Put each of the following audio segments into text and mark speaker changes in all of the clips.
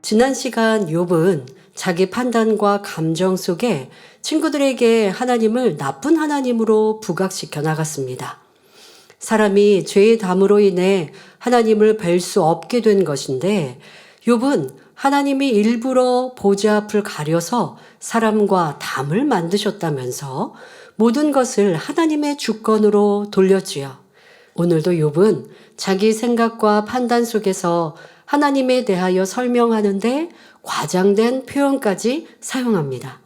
Speaker 1: 지난 시간 욥은 자기 판단과 감정 속에 친구들에게 하나님을 나쁜 하나님으로 부각시켜 나갔습니다. 사람이 죄의 담으로 인해 하나님을 뵐 수 없게 된 것인데 욥은 하나님이 일부러 보좌 앞을 가려서 사람과 담을 만드셨다면서 모든 것을 하나님의 주권으로 돌렸지요. 오늘도 욥은 자기 생각과 판단 속에서 하나님에 대하여 설명하는데 과장된 표현까지 사용합니다.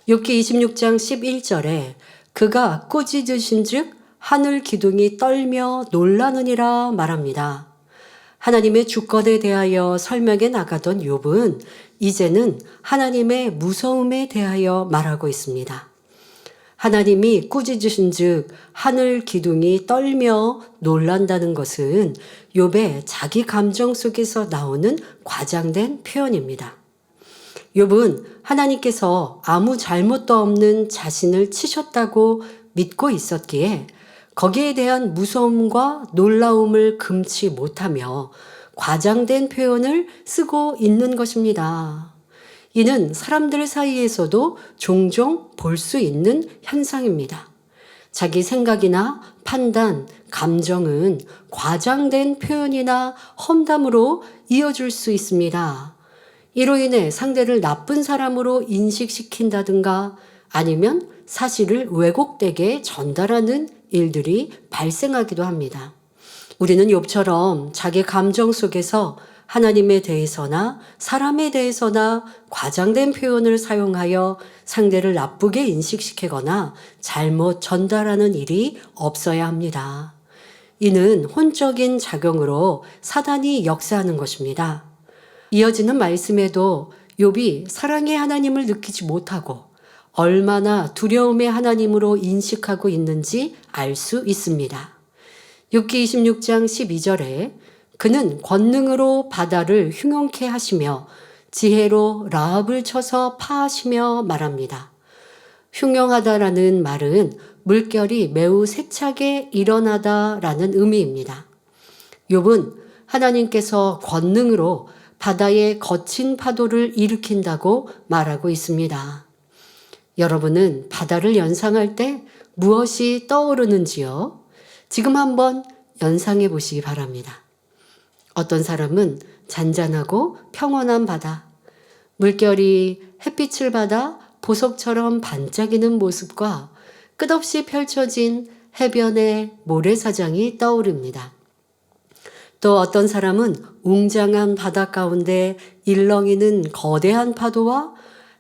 Speaker 1: 욥기 26장 11절에 그가 꾸짖으신즉 하늘 기둥이 떨며 놀라느니라 말합니다. 하나님의 주권에 대하여 설명해 나가던 욥은 이제는 하나님의 무서움에 대하여 말하고 있습니다. 하나님이 꾸짖으신즉 하늘 기둥이 떨며 놀란다는 것은 욥의 자기 감정 속에서 나오는 과장된 표현입니다. 욥은 하나님께서 아무 잘못도 없는 자신을 치셨다고 믿고 있었기에 거기에 대한 무서움과 놀라움을 금치 못하며 과장된 표현을 쓰고 있는 것입니다. 이는 사람들 사이에서도 종종 볼 수 있는 현상입니다. 자기 생각이나 판단, 감정은 과장된 표현이나 험담으로 이어질 수 있습니다. 이로 인해 상대를 나쁜 사람으로 인식시킨다든가 아니면 사실을 왜곡되게 전달하는 일들이 발생하기도 합니다. 우리는 욥처럼 자기 감정 속에서 하나님에 대해서나 사람에 대해서나 과장된 표현을 사용하여 상대를 나쁘게 인식시키거나 잘못 전달하는 일이 없어야 합니다. 이는 혼적인 작용으로 사단이 역사하는 것입니다. 이어지는 말씀에도 욥이 사랑의 하나님을 느끼지 못하고 얼마나 두려움의 하나님으로 인식하고 있는지 알 수 있습니다. 욥기 26장 12절에 그는 권능으로 바다를 흉용케 하시며 지혜로 라합을 쳐서 파하시며 말합니다. 흉용하다라는 말은 물결이 매우 세차게 일어나다라는 의미입니다. 욥은 하나님께서 권능으로 바다의 거친 파도를 일으킨다고 말하고 있습니다. 여러분은 바다를 연상할 때 무엇이 떠오르는지요? 지금 한번 연상해 보시기 바랍니다. 어떤 사람은 잔잔하고 평온한 바다, 물결이 햇빛을 받아 보석처럼 반짝이는 모습과 끝없이 펼쳐진 해변의 모래사장이 떠오릅니다. 또 어떤 사람은 웅장한 바다 가운데 일렁이는 거대한 파도와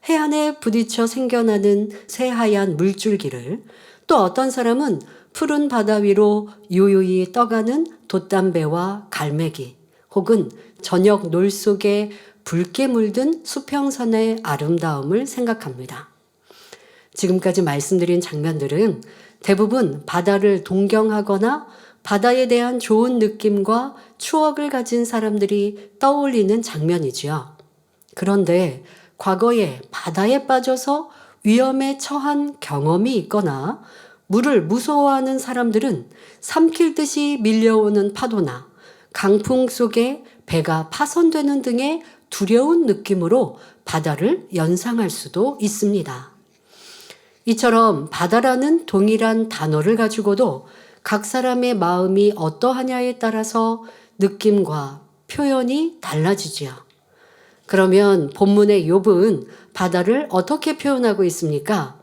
Speaker 1: 해안에 부딪혀 생겨나는 새하얀 물줄기를, 또 어떤 사람은 푸른 바다 위로 요요히 떠가는 돛담배와 갈매기, 혹은 저녁 놀 속에 붉게 물든 수평선의 아름다움을 생각합니다. 지금까지 말씀드린 장면들은 대부분 바다를 동경하거나 바다에 대한 좋은 느낌과 추억을 가진 사람들이 떠올리는 장면이지요. 그런데 과거에 바다에 빠져서 위험에 처한 경험이 있거나 물을 무서워하는 사람들은 삼킬 듯이 밀려오는 파도나 강풍 속에 배가 파손되는 등의 두려운 느낌으로 바다를 연상할 수도 있습니다. 이처럼 바다라는 동일한 단어를 가지고도 각 사람의 마음이 어떠하냐에 따라서 느낌과 표현이 달라지지요. 그러면 본문의 욥은 바다를 어떻게 표현하고 있습니까?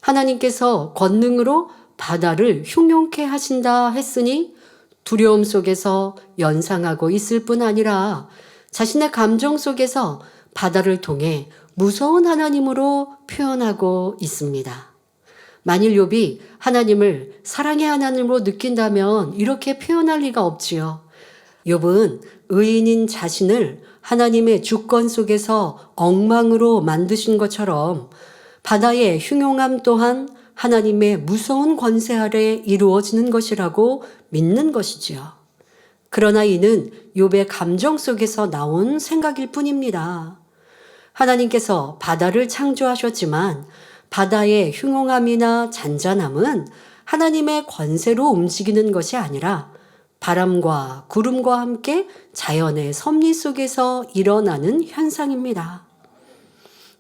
Speaker 1: 하나님께서 권능으로 바다를 흉용케 하신다 했으니 두려움 속에서 연상하고 있을 뿐 아니라 자신의 감정 속에서 바다를 통해 무서운 하나님으로 표현하고 있습니다. 만일 욥이 하나님을 사랑의 하나님으로 느낀다면 이렇게 표현할 리가 없지요. 욥은 의인인 자신을 하나님의 주권 속에서 엉망으로 만드신 것처럼 바다의 흉용함 또한 하나님의 무서운 권세 아래 이루어지는 것이라고 믿는 것이지요. 그러나 이는 욥의 감정 속에서 나온 생각일 뿐입니다. 하나님께서 바다를 창조하셨지만 바다의 흉용함이나 잔잔함은 하나님의 권세로 움직이는 것이 아니라 바람과 구름과 함께 자연의 섭리 속에서 일어나는 현상입니다.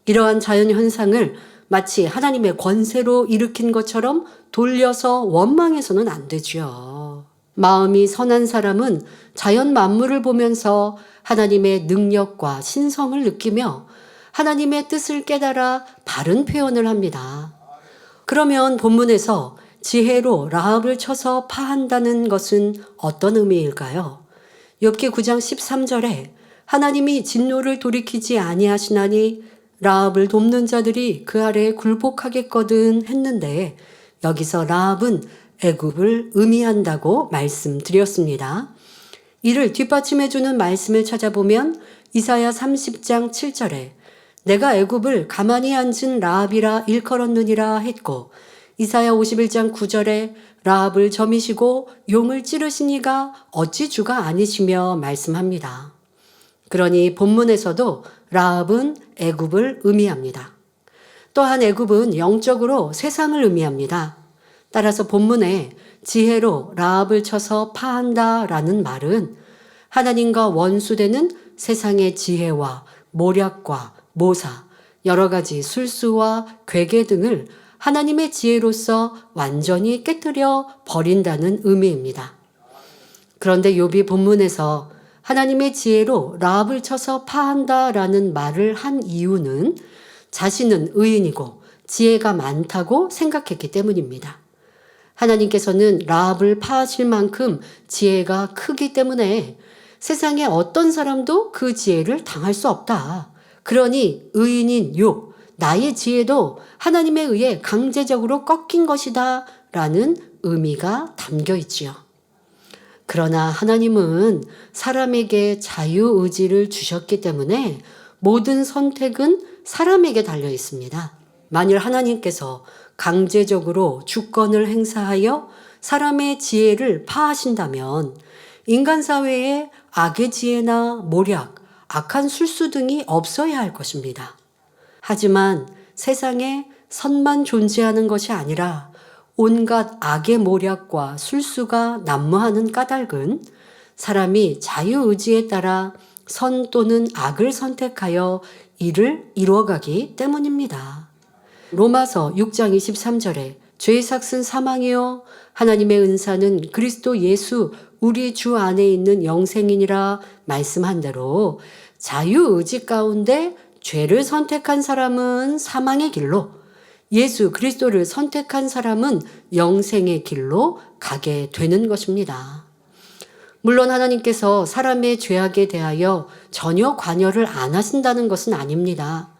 Speaker 1: 이러한 자연 현상을 마치 하나님의 권세로 일으킨 것처럼 돌려서 원망해서는 안 되죠. 마음이 선한 사람은 자연 만물을 보면서 하나님의 능력과 신성을 느끼며 하나님의 뜻을 깨달아 바른 표현을 합니다. 그러면 본문에서 지혜로 라합을 쳐서 파한다는 것은 어떤 의미일까요? 욥기 9장 13절에 하나님이 진노를 돌이키지 아니하시나니 라합을 돕는 자들이 그 아래에 굴복하겠거든 했는데, 여기서 라합은 애굽을 의미한다고 말씀드렸습니다. 이를 뒷받침해주는 말씀을 찾아보면 이사야 30장 7절에 내가 애굽을 가만히 앉은 라합이라 일컬었느니라 했고, 이사야 51장 9절에 라합을 점이시고 용을 찌르시니가 어찌 주가 아니시며 말씀합니다. 그러니 본문에서도 라합은 애굽을 의미합니다. 또한 애굽은 영적으로 세상을 의미합니다. 따라서 본문에 지혜로 라합을 쳐서 파한다 라는 말은 하나님과 원수되는 세상의 지혜와 모략과 모사, 여러 가지 술수와 괴계 등을 하나님의 지혜로서 완전히 깨뜨려 버린다는 의미입니다. 그런데 욥이 본문에서 하나님의 지혜로 라합을 쳐서 파한다라는 말을 한 이유는 자신은 의인이고 지혜가 많다고 생각했기 때문입니다. 하나님께서는 라합을 파하실 만큼 지혜가 크기 때문에 세상에 어떤 사람도 그 지혜를 당할 수 없다. 그러니 의인인 욥, 나의 지혜도 하나님에 의해 강제적으로 꺾인 것이다 라는 의미가 담겨 있지요. 그러나 하나님은 사람에게 자유의지를 주셨기 때문에 모든 선택은 사람에게 달려 있습니다. 만일 하나님께서 강제적으로 주권을 행사하여 사람의 지혜를 파하신다면 인간 사회에 악의 지혜나 모략, 악한 술수 등이 없어야 할 것입니다. 하지만 세상에 선만 존재하는 것이 아니라 온갖 악의 모략과 술수가 난무하는 까닭은 사람이 자유의지에 따라 선 또는 악을 선택하여 이를 이루어가기 때문입니다. 로마서 6장 23절에 죄의 삭은 사망이요 하나님의 은사는 그리스도 예수 우리 주 안에 있는 영생이니라 말씀한 대로 자유의지 가운데 죄를 선택한 사람은 사망의 길로, 예수 그리스도를 선택한 사람은 영생의 길로 가게 되는 것입니다. 물론 하나님께서 사람의 죄악에 대하여 전혀 관여를 안 하신다는 것은 아닙니다.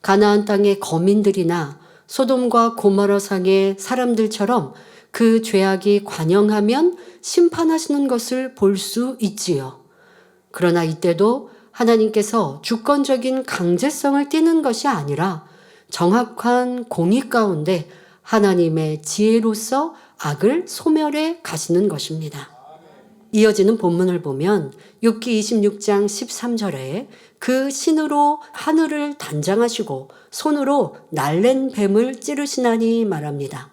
Speaker 1: 가나안 땅의 거민들이나 소돔과 고모라 상의 사람들처럼 그 죄악이 관영하면 심판하시는 것을 볼 수 있지요. 그러나 이때도 하나님께서 주권적인 강제성을 띠는 것이 아니라 정확한 공의 가운데 하나님의 지혜로서 악을 소멸해 가시는 것입니다. 이어지는 본문을 보면 욥기 26장 13절에 그 신으로 하늘을 단장하시고 손으로 날랜 뱀을 찌르시나니 말합니다.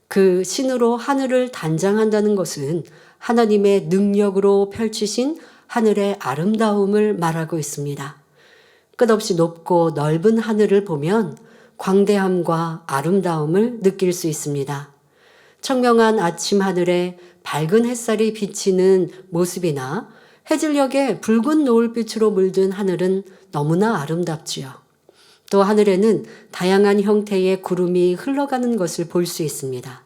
Speaker 1: 그 신으로 하늘을 단장한다는 것은 하나님의 능력으로 펼치신 하늘의 아름다움을 말하고 있습니다. 끝없이 높고 넓은 하늘을 보면 광대함과 아름다움을 느낄 수 있습니다. 청명한 아침 하늘에 밝은 햇살이 비치는 모습이나 해질녘에 붉은 노을빛으로 물든 하늘은 너무나 아름답지요. 또 하늘에는 다양한 형태의 구름이 흘러가는 것을 볼 수 있습니다.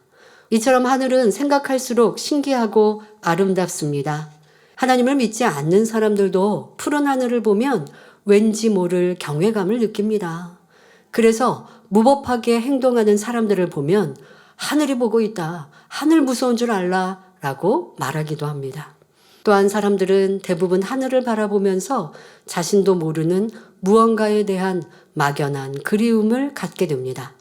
Speaker 1: 이처럼 하늘은 생각할수록 신기하고 아름답습니다. 하나님을 믿지 않는 사람들도 푸른 하늘을 보면 왠지 모를 경외감을 느낍니다. 그래서 무법하게 행동하는 사람들을 보면 하늘이 보고 있다, 하늘 무서운 줄 알라 라고 말하기도 합니다. 또한 사람들은 대부분 하늘을 바라보면서 자신도 모르는 무언가에 대한 막연한 그리움을 갖게 됩니다.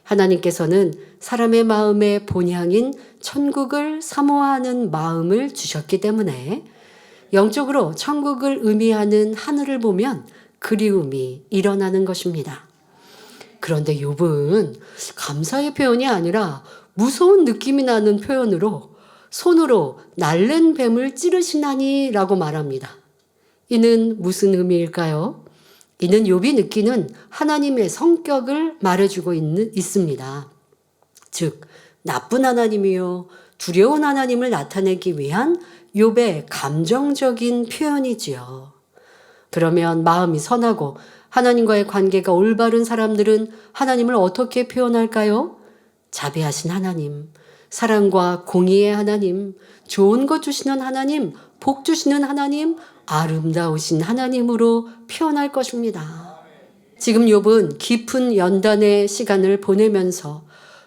Speaker 1: 하나님께서는 사람의 마음의 본향인 천국을 사모하는 마음을 주셨기 때문에 영적으로 천국을 의미하는 하늘을 보면 그리움이 일어나는 것입니다. 그런데 욥은 감사의 표현이 아니라 무서운 느낌이 나는 표현으로 손으로 날랜 뱀을 찌르시나니 라고 말합니다. 이는 무슨 의미일까요? 이는 욥이 느끼는 하나님의 성격을 말해주고 있습니다. 즉 나쁜 하나님이요 두려운 하나님을 나타내기 위한 욥의 감정적인 표현이지요. 그러면 마음이 선하고 하나님과의 관계가 올바른 사람들은 하나님을 어떻게 표현할까요? 자비하신 하나님, 사랑과 공의의 하나님, 좋은 것 주시는 하나님, 복 주시는 하나님, 아름다우신 하나님으로 표현할 것입니다. 지금 욥은 깊은 연단의 시간을 보내면서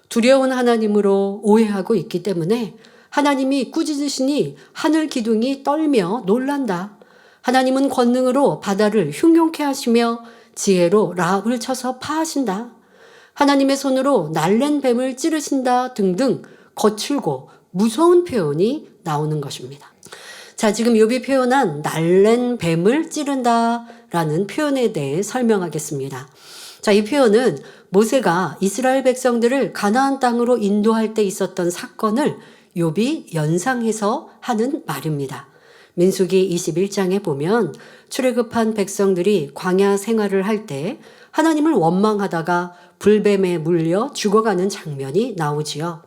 Speaker 1: 두려운 하나님으로 오해하고 있기 때문에 하나님이 꾸짖으시니 하늘 기둥이 떨며 놀란다. 하나님은 권능으로 바다를 흉용케 하시며 지혜로 라합을 쳐서 파하신다. 하나님의 손으로 날랜 뱀을 찌르신다 등등 거칠고 무서운 표현이 나오는 것입니다. 자, 지금 욥이 표현한 날랜 뱀을 찌른다라는 표현에 대해 설명하겠습니다. 자, 이 표현은 모세가 이스라엘 백성들을 가나안 땅으로 인도할 때 있었던 사건을 욥이 연상해서 하는 말입니다. 민수기 21장에 보면 출애굽한 백성들이 광야 생활을 할 때 하나님을 원망하다가 불뱀에 물려 죽어가는 장면이 나오지요.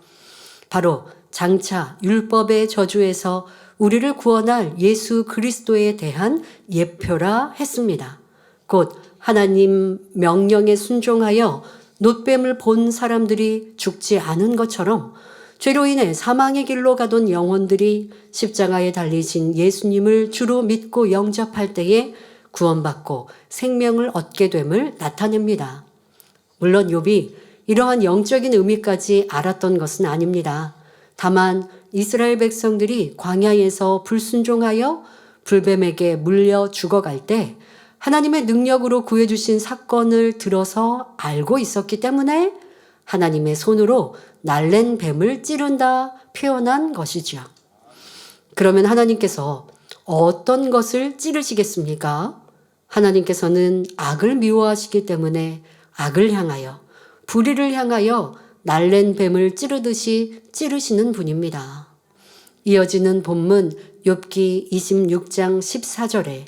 Speaker 1: 바로 장차 율법의 저주에서 우리를 구원할 예수 그리스도에 대한 예표라 했습니다. 곧 하나님 명령에 순종하여 놋뱀을 본 사람들이 죽지 않은 것처럼 죄로 인해 사망의 길로 가던 영혼들이 십자가에 달리신 예수님을 주로 믿고 영접할 때에 구원받고 생명을 얻게 됨을 나타냅니다. 물론 욥이 이러한 영적인 의미까지 알았던 것은 아닙니다. 다만 이스라엘 백성들이 광야에서 불순종하여 불뱀에게 물려 죽어갈 때 하나님의 능력으로 구해주신 사건을 들어서 알고 있었기 때문에 하나님의 손으로 날랜 뱀을 찌른다 표현한 것이죠. 그러면 하나님께서 어떤 것을 찌르시겠습니까? 하나님께서는 악을 미워하시기 때문에 악을 향하여 불의를 향하여 날랜 뱀을 찌르듯이 찌르시는 분입니다. 이어지는 본문 욥기 26장 14절에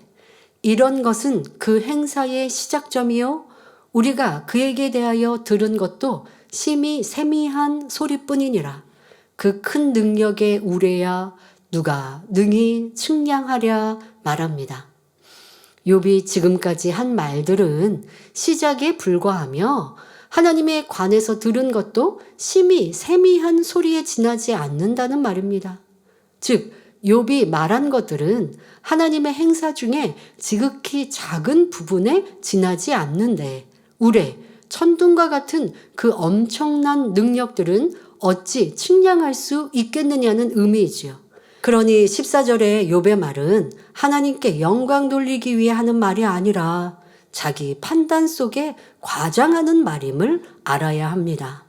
Speaker 1: 이런 것은 그 행사의 시작점이요 우리가 그에게 대하여 들은 것도 심히 세미한 소리뿐이니라. 그 큰 능력의 우레야 누가 능히 측량하랴 말합니다. 욥이 지금까지 한 말들은 시작에 불과하며 하나님에 관해서 들은 것도 심히 세미한 소리에 지나지 않는다는 말입니다. 즉 욥이 말한 것들은 하나님의 행사 중에 지극히 작은 부분에 지나지 않는데 우레, 천둥과 같은 그 엄청난 능력들은 어찌 측량할 수 있겠느냐는 의미이지요. 그러니 14절의 욥의 말은 하나님께 영광 돌리기 위해 하는 말이 아니라 자기 판단 속에 과장하는 말임을 알아야 합니다.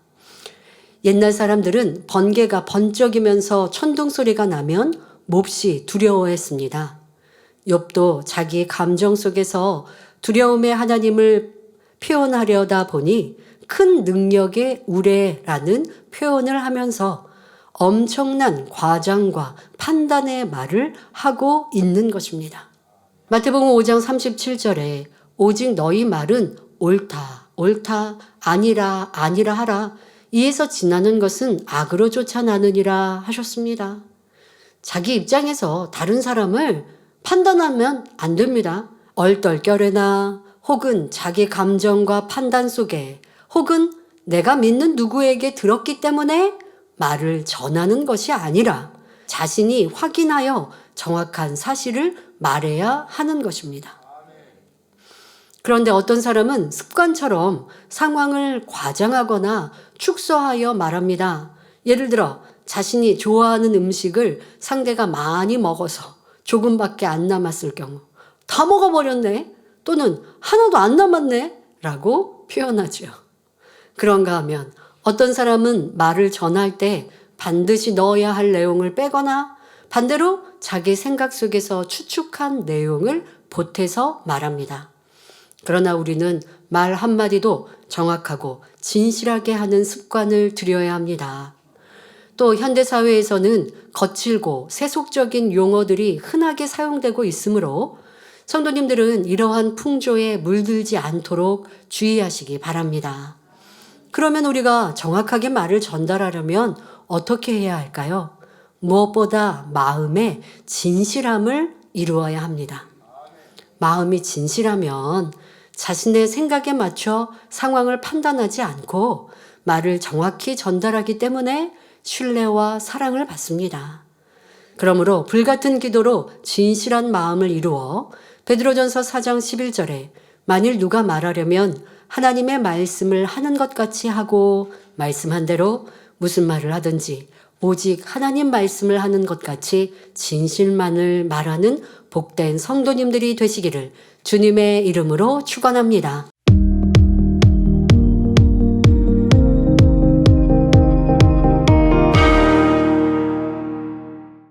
Speaker 1: 옛날 사람들은 번개가 번쩍이면서 천둥 소리가 나면 몹시 두려워했습니다. 욥도 자기 감정 속에서 두려움의 하나님을 표현하려다 보니 큰 능력의 우레라는 표현을 하면서 엄청난 과장과 판단의 말을 하고 있는 것입니다. 마태복음 5장 37절에 오직 너희 말은 옳다, 옳다, 아니라, 아니라 하라. 이에서 지나는 것은 악으로 쫓아나느니라 하셨습니다. 자기 입장에서 다른 사람을 판단하면 안 됩니다. 얼떨결에나 혹은 자기 감정과 판단 속에 혹은 내가 믿는 누구에게 들었기 때문에 말을 전하는 것이 아니라 자신이 확인하여 정확한 사실을 말해야 하는 것입니다. 그런데 어떤 사람은 습관처럼 상황을 과장하거나 축소하여 말합니다. 예를 들어 자신이 좋아하는 음식을 상대가 많이 먹어서 조금밖에 안 남았을 경우 다 먹어버렸네 또는 하나도 안 남았네 라고 표현하죠. 그런가 하면 어떤 사람은 말을 전할 때 반드시 넣어야 할 내용을 빼거나 반대로 자기 생각 속에서 추측한 내용을 보태서 말합니다. 그러나 우리는 말 한마디도 정확하고 진실하게 하는 습관을 들여야 합니다. 또 현대사회에서는 거칠고 세속적인 용어들이 흔하게 사용되고 있으므로 성도님들은 이러한 풍조에 물들지 않도록 주의하시기 바랍니다. 그러면 우리가 정확하게 말을 전달하려면 어떻게 해야 할까요? 무엇보다 마음의 진실함을 이루어야 합니다. 마음이 진실하면 자신의 생각에 맞춰 상황을 판단하지 않고 말을 정확히 전달하기 때문에 신뢰와 사랑을 받습니다. 그러므로 불같은 기도로 진실한 마음을 이루어 베드로전서 4장 11절에 만일 누가 말하려면 하나님의 말씀을 하는 것 같이 하고 말씀한 대로 무슨 말을 하든지 오직 하나님 말씀을 하는 것 같이 진실만을 말하는 복된 성도님들이 되시기를 주님의 이름으로 축원합니다.